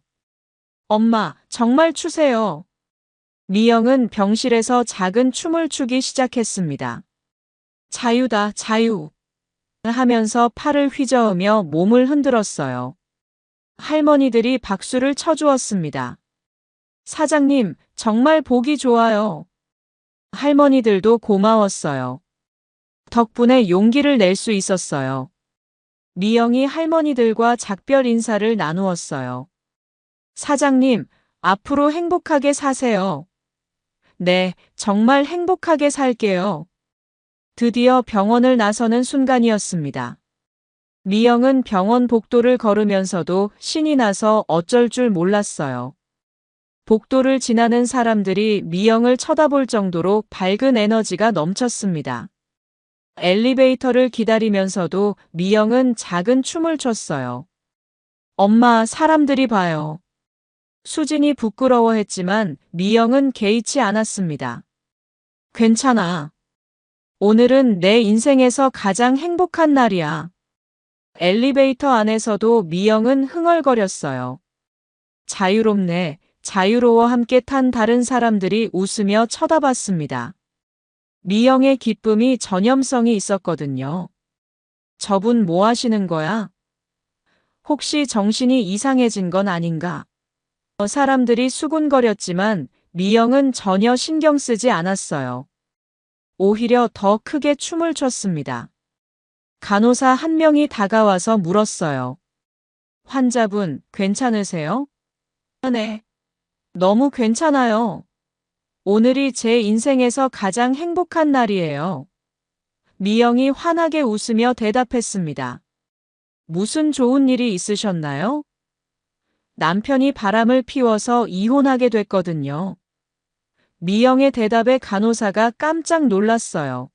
엄마, 정말 추세요. 미영은 병실에서 작은 춤을 추기 시작했습니다. 자유다, 자유. 하면서 팔을 휘저으며 몸을 흔들었어요. 할머니들이 박수를 쳐주었습니다. 사장님, 정말 보기 좋아요. 할머니들도 고마웠어요. 덕분에 용기를 낼 수 있었어요. 미영이 할머니들과 작별 인사를 나누었어요. 사장님, 앞으로 행복하게 사세요. 네, 정말 행복하게 살게요. 드디어 병원을 나서는 순간이었습니다. 미영은 병원 복도를 걸으면서도 신이 나서 어쩔 줄 몰랐어요. 복도를 지나는 사람들이 미영을 쳐다볼 정도로 밝은 에너지가 넘쳤습니다. 엘리베이터를 기다리면서도 미영은 작은 춤을 췄어요. 엄마, 사람들이 봐요. 수진이 부끄러워했지만 미영은 개의치 않았습니다. 괜찮아. 오늘은 내 인생에서 가장 행복한 날이야. 엘리베이터 안에서도 미영은 흥얼거렸어요. 자유롭네, 자유로워 함께 탄 다른 사람들이 웃으며 쳐다봤습니다. 미영의 기쁨이 전염성이 있었거든요. 저분 뭐 하시는 거야? 혹시 정신이 이상해진 건 아닌가? 사람들이 수군거렸지만 미영은 전혀 신경 쓰지 않았어요. 오히려 더 크게 춤을 췄습니다. 간호사 한 명이 다가와서 물었어요. 환자분, 괜찮으세요? 네. 너무 괜찮아요. 오늘이 제 인생에서 가장 행복한 날이에요. 미영이 환하게 웃으며 대답했습니다. 무슨 좋은 일이 있으셨나요? 남편이 바람을 피워서 이혼하게 됐거든요. 미영의 대답에 간호사가 깜짝 놀랐어요.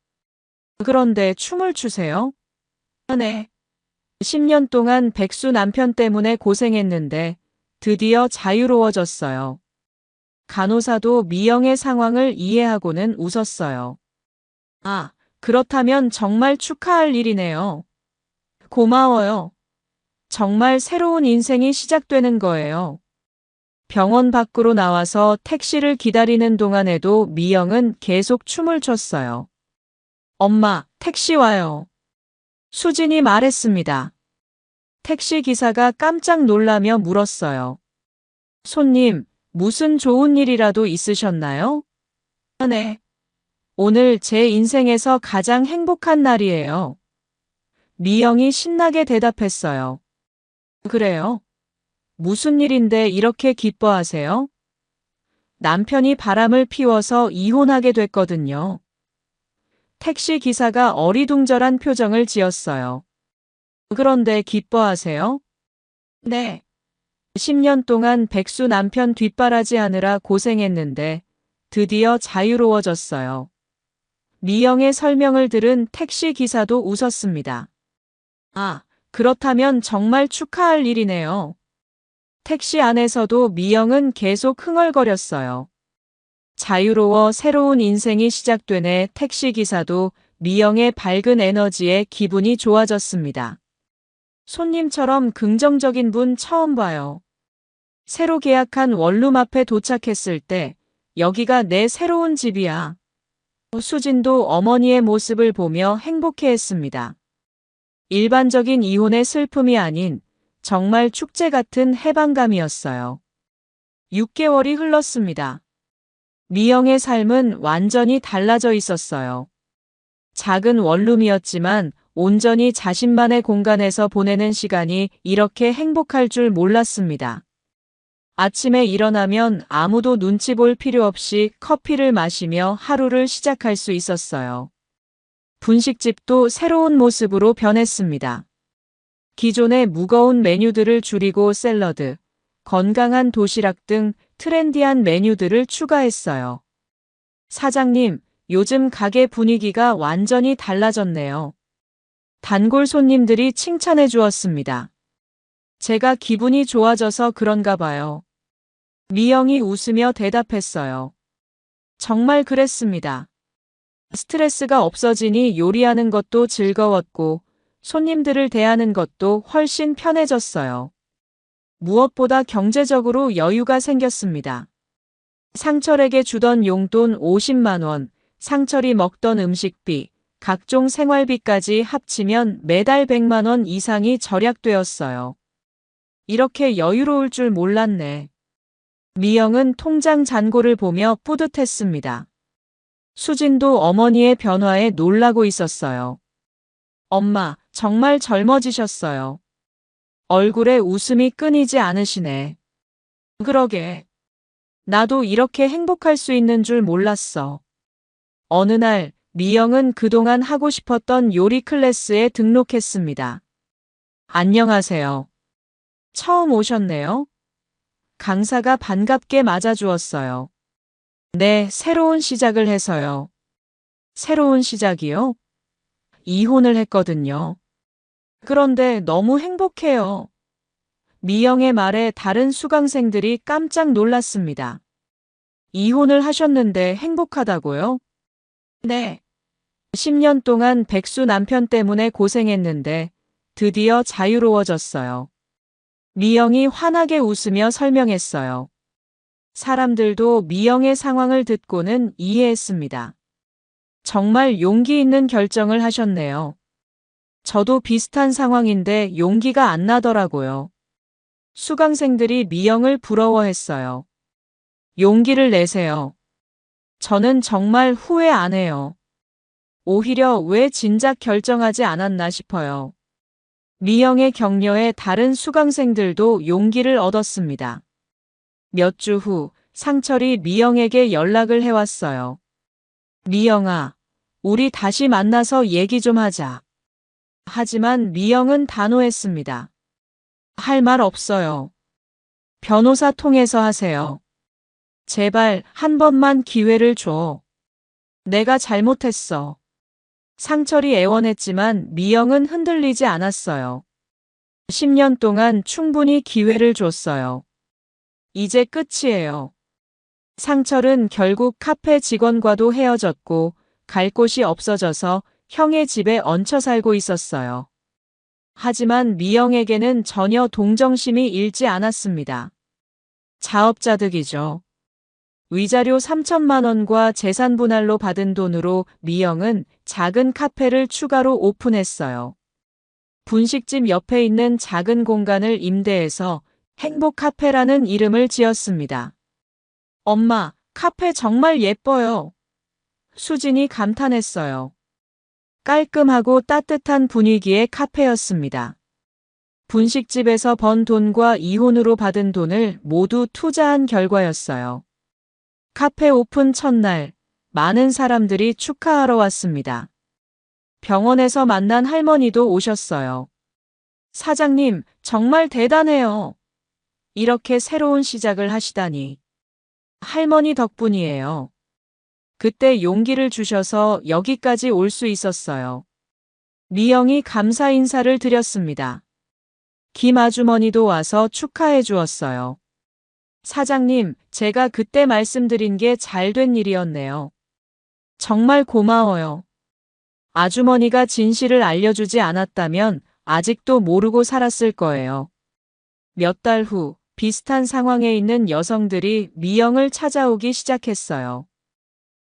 그런데 춤을 추세요? 네. 10년 동안 백수 남편 때문에 고생했는데 드디어 자유로워졌어요. 간호사도 미영의 상황을 이해하고는 웃었어요. 아, 그렇다면 정말 축하할 일이네요. 고마워요. 정말 새로운 인생이 시작되는 거예요. 병원 밖으로 나와서 택시를 기다리는 동안에도 미영은 계속 춤을 췄어요. 엄마, 택시 와요. 수진이 말했습니다. 택시 기사가 깜짝 놀라며 물었어요. 손님, 무슨 좋은 일이라도 있으셨나요? 네. 오늘 제 인생에서 가장 행복한 날이에요. 미영이 신나게 대답했어요. 그래요? 무슨 일인데 이렇게 기뻐하세요? 남편이 바람을 피워서 이혼하게 됐거든요. 택시 기사가 어리둥절한 표정을 지었어요. 그런데 기뻐하세요? 네. 10년 동안 백수 남편 뒷바라지 하느라 고생했는데 드디어 자유로워졌어요. 미영의 설명을 들은 택시 기사도 웃었습니다. 아, 그렇다면 정말 축하할 일이네요. 택시 안에서도 미영은 계속 흥얼거렸어요. 자유로워 새로운 인생이 시작되네. 택시 기사도 미영의 밝은 에너지에 기분이 좋아졌습니다. 손님처럼 긍정적인 분 처음 봐요. 새로 계약한 원룸 앞에 도착했을 때 여기가 내 새로운 집이야. 수진도 어머니의 모습을 보며 행복해했습니다. 일반적인 이혼의 슬픔이 아닌 정말 축제 같은 해방감이었어요. 6개월이 흘렀습니다. 미영의 삶은 완전히 달라져 있었어요. 작은 원룸이었지만 온전히 자신만의 공간에서 보내는 시간이 이렇게 행복할 줄 몰랐습니다. 아침에 일어나면 아무도 눈치 볼 필요 없이 커피를 마시며 하루를 시작할 수 있었어요. 분식집도 새로운 모습으로 변했습니다. 기존의 무거운 메뉴들을 줄이고 샐러드, 건강한 도시락 등 트렌디한 메뉴들을 추가했어요. 사장님, 요즘 가게 분위기가 완전히 달라졌네요. 단골 손님들이 칭찬해 주었습니다. 제가 기분이 좋아져서 그런가 봐요. 미영이 웃으며 대답했어요. 정말 그랬습니다. 스트레스가 없어지니 요리하는 것도 즐거웠고 손님들을 대하는 것도 훨씬 편해졌어요. 무엇보다 경제적으로 여유가 생겼습니다. 상철에게 주던 용돈 50만 원, 상철이 먹던 음식비, 각종 생활비까지 합치면 매달 100만 원 이상이 절약되었어요. 이렇게 여유로울 줄 몰랐네. 미영은 통장 잔고를 보며 뿌듯했습니다. 수진도 어머니의 변화에 놀라고 있었어요. 엄마, 정말 젊어지셨어요. 얼굴에 웃음이 끊이지 않으시네. 그러게. 나도 이렇게 행복할 수 있는 줄 몰랐어. 어느 날, 미영은 그동안 하고 싶었던 요리 클래스에 등록했습니다. 안녕하세요. 처음 오셨네요. 강사가 반갑게 맞아주었어요. 네, 새로운 시작을 해서요. 새로운 시작이요? 이혼을 했거든요. 그런데 너무 행복해요. 미영의 말에 다른 수강생들이 깜짝 놀랐습니다. 이혼을 하셨는데 행복하다고요? 네. 10년 동안 백수 남편 때문에 고생했는데 드디어 자유로워졌어요. 미영이 환하게 웃으며 설명했어요. 사람들도 미영의 상황을 듣고는 이해했습니다. 정말 용기 있는 결정을 하셨네요. 저도 비슷한 상황인데 용기가 안 나더라고요. 수강생들이 미영을 부러워했어요. 용기를 내세요. 저는 정말 후회 안 해요. 오히려 왜 진작 결정하지 않았나 싶어요. 미영의 격려에 다른 수강생들도 용기를 얻었습니다. 몇 주 후 상철이 미영에게 연락을 해왔어요. 미영아, 우리 다시 만나서 얘기 좀 하자. 하지만 미영은 단호했습니다. 할 말 없어요. 변호사 통해서 하세요. 제발 한 번만 기회를 줘. 내가 잘못했어. 상철이 애원했지만 미영은 흔들리지 않았어요. 10년 동안 충분히 기회를 줬어요. 이제 끝이에요. 상철은 결국 카페 직원과도 헤어졌고 갈 곳이 없어져서 형의 집에 얹혀 살고 있었어요. 하지만 미영에게는 전혀 동정심이 일지 않았습니다. 자업자득이죠. 위자료 3천만 원과 재산 분할로 받은 돈으로 미영은 작은 카페를 추가로 오픈했어요. 분식집 옆에 있는 작은 공간을 임대해서 행복 카페라는 이름을 지었습니다. 엄마, 카페 정말 예뻐요. 수진이 감탄했어요. 깔끔하고 따뜻한 분위기의 카페였습니다. 분식집에서 번 돈과 이혼으로 받은 돈을 모두 투자한 결과였어요. 카페 오픈 첫날, 많은 사람들이 축하하러 왔습니다. 병원에서 만난 할머니도 오셨어요. 사장님, 정말 대단해요. 이렇게 새로운 시작을 하시다니. 할머니 덕분이에요. 그때 용기를 주셔서 여기까지 올 수 있었어요. 미영이 감사 인사를 드렸습니다. 김 아주머니도 와서 축하해 주었어요. 사장님, 제가 그때 말씀드린 게 잘 된 일이었네요. 정말 고마워요. 아주머니가 진실을 알려주지 않았다면 아직도 모르고 살았을 거예요. 몇 달 후 비슷한 상황에 있는 여성들이 미영을 찾아오기 시작했어요.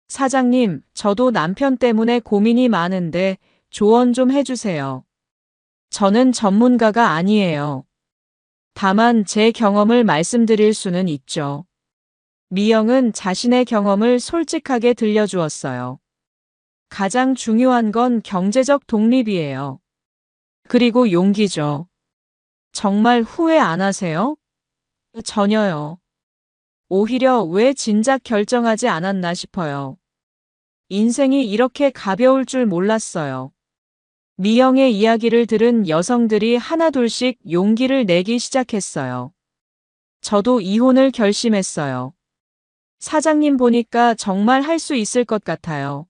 사장님, 저도 남편 때문에 고민이 많은데 조언 좀 해주세요. 저는 전문가가 아니에요. 다만 제 경험을 말씀드릴 수는 있죠. 미영은 자신의 경험을 솔직하게 들려주었어요. 가장 중요한 건 경제적 독립이에요. 그리고 용기죠. 정말 후회 안 하세요? 전혀요. 오히려 왜 진작 결정하지 않았나 싶어요. 인생이 이렇게 가벼울 줄 몰랐어요. 미영의 이야기를 들은 여성들이 하나둘씩 용기를 내기 시작했어요. 저도 이혼을 결심했어요. 사장님 보니까 정말 할 수 있을 것 같아요.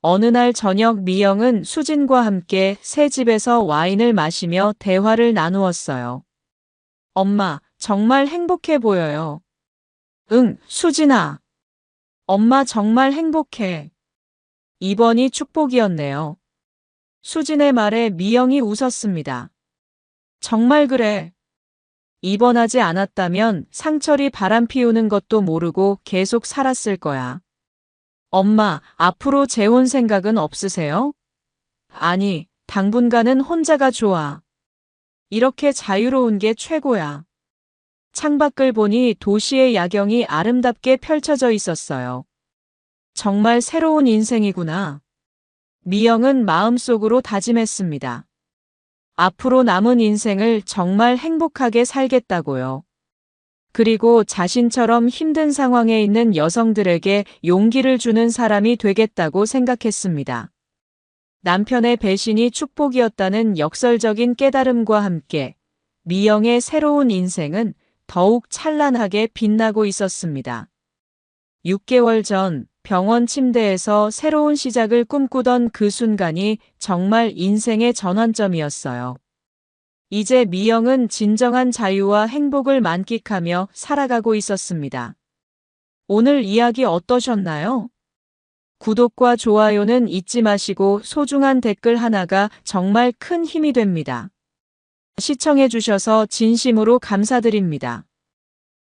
어느 날 저녁 미영은 수진과 함께 새 집에서 와인을 마시며 대화를 나누었어요. 엄마, 정말 행복해 보여요. 응, 수진아. 엄마 정말 행복해. 이번이 축복이었네요. 수진의 말에 미영이 웃었습니다. 정말 그래. 입원하지 않았다면 상철이 바람 피우는 것도 모르고 계속 살았을 거야. 엄마, 앞으로 재혼 생각은 없으세요? 아니, 당분간은 혼자가 좋아. 이렇게 자유로운 게 최고야. 창밖을 보니 도시의 야경이 아름답게 펼쳐져 있었어요. 정말 새로운 인생이구나. 미영은 마음속으로 다짐했습니다. 앞으로 남은 인생을 정말 행복하게 살겠다고요. 그리고 자신처럼 힘든 상황에 있는 여성들에게 용기를 주는 사람이 되겠다고 생각했습니다. 남편의 배신이 축복이었다는 역설적인 깨달음과 함께 미영의 새로운 인생은 더욱 찬란하게 빛나고 있었습니다. 6개월 전 병원 침대에서 새로운 시작을 꿈꾸던 그 순간이 정말 인생의 전환점이었어요. 이제 미영은 진정한 자유와 행복을 만끽하며 살아가고 있었습니다. 오늘 이야기 어떠셨나요? 구독과 좋아요는 잊지 마시고 소중한 댓글 하나가 정말 큰 힘이 됩니다. 시청해주셔서 진심으로 감사드립니다.